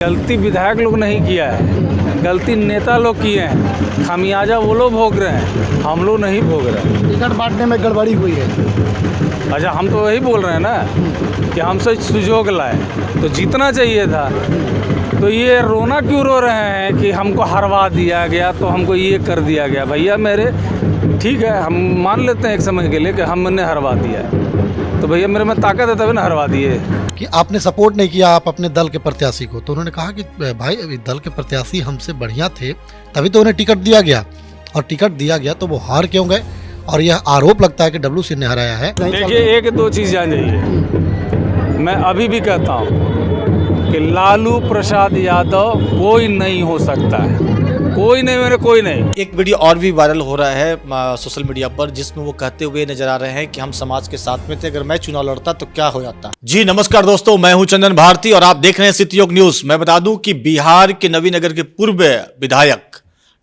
गलती विधायक लोग नहीं किया है, गलती नेता लोग किए हैं। खामियाजा वो लोग भोग रहे हैं, हम लोग नहीं भोग रहे हैं। टिकट बांटने में गड़बड़ी हुई है। अच्छा, हम तो वही बोल रहे हैं ना कि हमसे सुजोग लाए तो जीतना चाहिए था। तो ये रोना क्यों रो रहे हैं कि हमको हरवा दिया गया, तो हमको ये कर दिया गया। भैया मेरे, ठीक है, हम मान लेते हैं एक समय के लिए कि हमने हरवा दिया है, तो भैया मेरे में ताकत है तभी ना हरवा दिए। कि आपने सपोर्ट नहीं किया आप अपने दल के प्रत्याशी को, तो उन्होंने कहा कि भाई अभी दल के प्रत्याशी हमसे बढ़िया थे तभी तो उन्हें टिकट दिया गया, और टिकट दिया गया तो वो हार क्यों गए। और यह आरोप लगता है कि डब्ल्यू सिंह ने हराया है। देखिए, एक दो चीज़ जान जाइए, मैं अभी भी कहता हूँ कि लालू प्रसाद यादव कोई नहीं हो सकता है, कोई नहीं, मेरे कोई नहीं। एक वीडियो और भी वायरल हो रहा है सोशल मीडिया पर, जिसमें वो कहते हुए नजर आ रहे हैं कि हम समाज के साथ में थे, अगर मैं चुनाव लड़ता तो क्या हो जाता। जी नमस्कार दोस्तों, मैं हूं चंदन भारती और आप देख रहे हैं सिटी योग न्यूज। मैं बता दूं कि बिहार के नवीनगर के पूर्व विधायक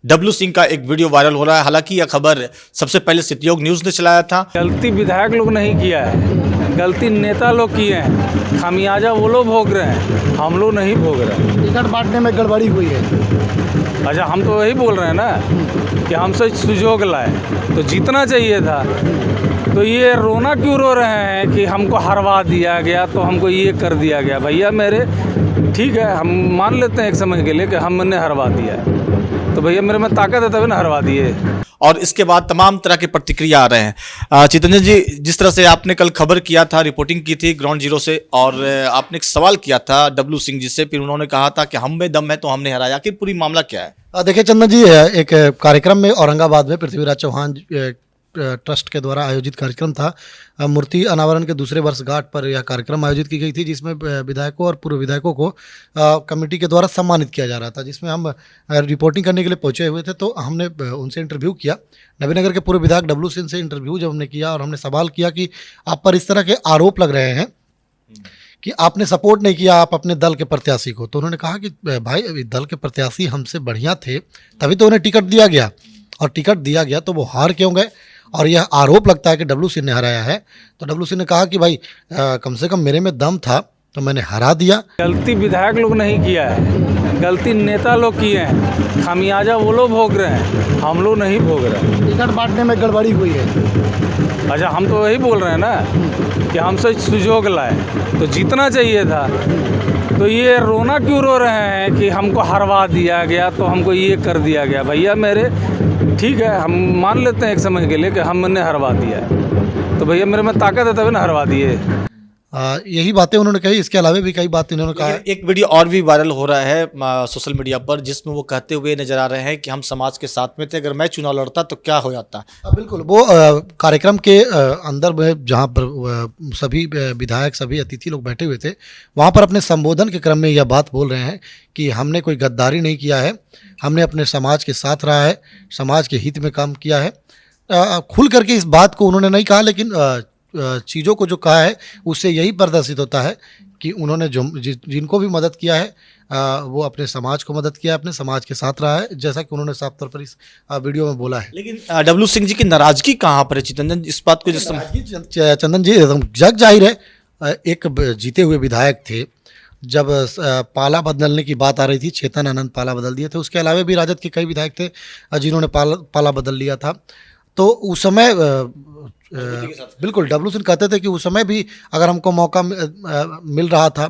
डब्लू सिंह का एक वीडियो वायरल हो रहा है। हालांकि यह खबर सबसे पहले सिटी योग न्यूज ने चलाया था। गलती विधायक लोग नहीं किया है, गलती नेता लोग किए हैं। खामियाजा वो लोग भोग रहे हैं, हम लोग नहीं भोग रहे हैं। टिकट बांटने में गड़बड़ी हुई है। अच्छा, हम तो वही बोल रहे हैं ना कि हमसे सुजोग लाए तो जीतना चाहिए था। तो ये रोना क्यों रो रहे हैं कि हमको हरवा दिया गया, तो हमको ये कर दिया गया। भैया मेरे, ठीक है, हम मान लेते हैं एक समय के लिए कि हमने हरवा दिया है, तो भैया मेरे में ताकत है तभी ना हरवा दिए। और इसके बाद तमाम तरह की प्रतिक्रिया आ रहे हैं। चितरंजन जी, जिस तरह से आपने कल खबर किया था, रिपोर्टिंग की थी ग्राउंड जीरो से, और आपने एक सवाल किया था डब्लू सिंह जी से, फिर उन्होंने कहा था कि हम में दम है तो हमने हराया। आखिर पूरी मामला क्या है? देखिए चंदन जी, एक कार्यक्रम में औरंगाबाद में पृथ्वीराज चौहान ट्रस्ट के द्वारा आयोजित कार्यक्रम था। मूर्ति अनावरण के दूसरे वर्षगांठ पर यह कार्यक्रम आयोजित की गई थी, जिसमें विधायकों और पूर्व विधायकों को कमेटी के द्वारा सम्मानित किया जा रहा था, जिसमें हम रिपोर्टिंग करने के लिए पहुंचे हुए थे। तो हमने उनसे इंटरव्यू किया, नवीनगर के पूर्व विधायक डब्लू सिंह से इंटरव्यू जब हमने किया, और हमने सवाल किया कि आप पर इस तरह के आरोप लग रहे हैं कि आपने सपोर्ट नहीं किया आप अपने दल के प्रत्याशी को, तो उन्होंने कहा कि भाई अभी दल के प्रत्याशी हमसे बढ़िया थे तभी तो उन्हें टिकट दिया गया, और टिकट दिया गया तो वो हार क्यों गए। और यह आरोप लगता है कि डब्लू सिंह ने हराया है। तो डब्लू सिंह ने कहा कि भाई कम से कम मेरे में दम था तो मैंने हरा दिया। गलती विधायक लोग नहीं किया है, गलती नेता लोग किए हैं। खामियाजा वो लोग भोग रहे हैं, हम लोग नहीं भोग रहे हैं। टिकट बांटने में गड़बड़ी हुई है। अच्छा, हम तो वही बोल रहे हैं ना कि हमसे सुजोग लाए तो जीतना चाहिए था। तो ये रोना क्यों रो रहे हैं कि हमको हरवा दिया गया, तो हमको ये कर दिया गया। भैया मेरे, ठीक है, हम मान लेते हैं एक समय के लिए कि हमने हरवा दिया है, तो भैया मेरे में ताकत है तभी ना हरवा दिए। यही बातें उन्होंने कही। इसके अलावा भी कई बातें उन्होंने कहा। एक वीडियो और भी वायरल हो रहा है सोशल मीडिया पर, जिसमें वो कहते हुए नजर आ रहे हैं कि हम समाज के साथ में थे, अगर मैं चुनाव लड़ता तो क्या हो जाता। बिल्कुल, वो कार्यक्रम के अंदर में जहाँ पर सभी विधायक, सभी अतिथि लोग बैठे हुए थे, वहाँ पर अपने संबोधन के क्रम में यह बात बोल रहे हैं कि हमने कोई गद्दारी नहीं किया है, हमने अपने समाज के साथ रहा है, समाज के हित में काम किया है। खुल करके इस बात को उन्होंने नहीं कहा, लेकिन चीज़ों को जो कहा है उससे यही प्रदर्शित होता है कि उन्होंने जो जिनको भी मदद किया है वो अपने समाज को मदद किया है, अपने समाज के साथ रहा है, जैसा कि उन्होंने साफ तौर पर इस वीडियो में बोला है। लेकिन डब्लू सिंह जी की नाराजगी कहाँ पर है चितरंजन, इस बात को चंदन जी, जग जाहिर है, एक जीते हुए विधायक थे, जब पाला बदलने की बात आ रही थी, चेतन आनंद पाला बदल दिए थे। उसके अलावा भी राजद के कई विधायक थे जिन्होंने पाला बदल लिया था। तो उस समय बिल्कुल डब्लू सिंह कहते थे कि उस समय भी अगर हमको मौका मिल रहा था,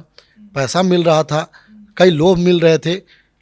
पैसा मिल रहा था, कई लोग मिल रहे थे,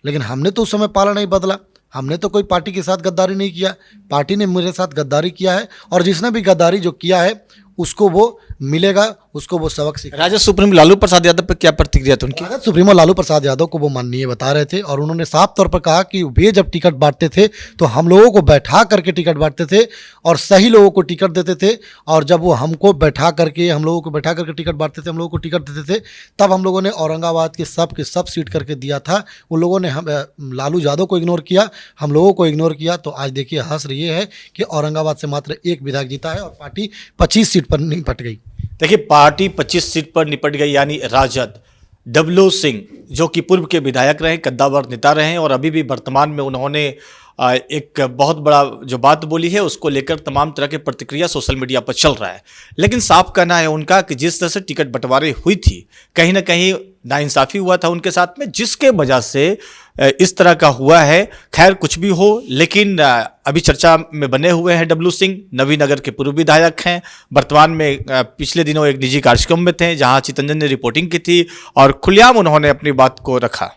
लेकिन हमने तो उस समय पाला नहीं बदला, हमने तो कोई पार्टी के साथ गद्दारी नहीं किया, पार्टी ने मेरे साथ गद्दारी किया है, और जिसने भी गद्दारी जो किया है उसको वो मिलेगा, उसको वो सबक सीखेगा। राजद सुप्रीमो लालू प्रसाद यादव पर क्या प्रतिक्रिया थी उनकी? राजद सुप्रीमो लालू प्रसाद यादव को वो माननीय बता रहे थे, और उन्होंने साफ तौर पर कहा कि वे जब टिकट बांटते थे तो हम लोगों को बैठा करके टिकट बांटते थे और सही लोगों को टिकट देते थे, और जब वो हम लोगों को बैठा करके टिकट बांटते थे, हम लोगों को टिकट देते थे, तब हम लोगों ने औरंगाबाद के सब सीट करके दिया था। उन लोगों ने हम लालू यादव को इग्नोर किया, हम लोगों को इग्नोर किया। तो आज देखिए हंस रही है कि औरंगाबाद से मात्र एक विधायक जीता है और पार्टी 25 सीट पर निपट गई। देखिए, पार्टी 25 सीट पर निपट गई, यानी राजद डब्लू सिंह जो कि पूर्व के विधायक रहे, कद्दावर नेता रहे, और अभी भी वर्तमान में उन्होंने एक बहुत बड़ा जो बात बोली है उसको लेकर तमाम तरह के प्रतिक्रिया सोशल मीडिया पर चल रहा है। लेकिन साफ कहना है उनका कि जिस तरह से टिकट बंटवारे हुई थी, कहीं ना कहीं नाइंसाफी हुआ था उनके साथ में, जिसके वजह से इस तरह का हुआ है। खैर कुछ भी हो, लेकिन अभी चर्चा में बने हुए हैं डब्लू सिंह, नवीनगर के पूर्व विधायक हैं। वर्तमान में पिछले दिनों एक निजी कार्यक्रम में थे जहां चितरंजन ने रिपोर्टिंग की थी और खुलेआम उन्होंने अपनी बात को रखा।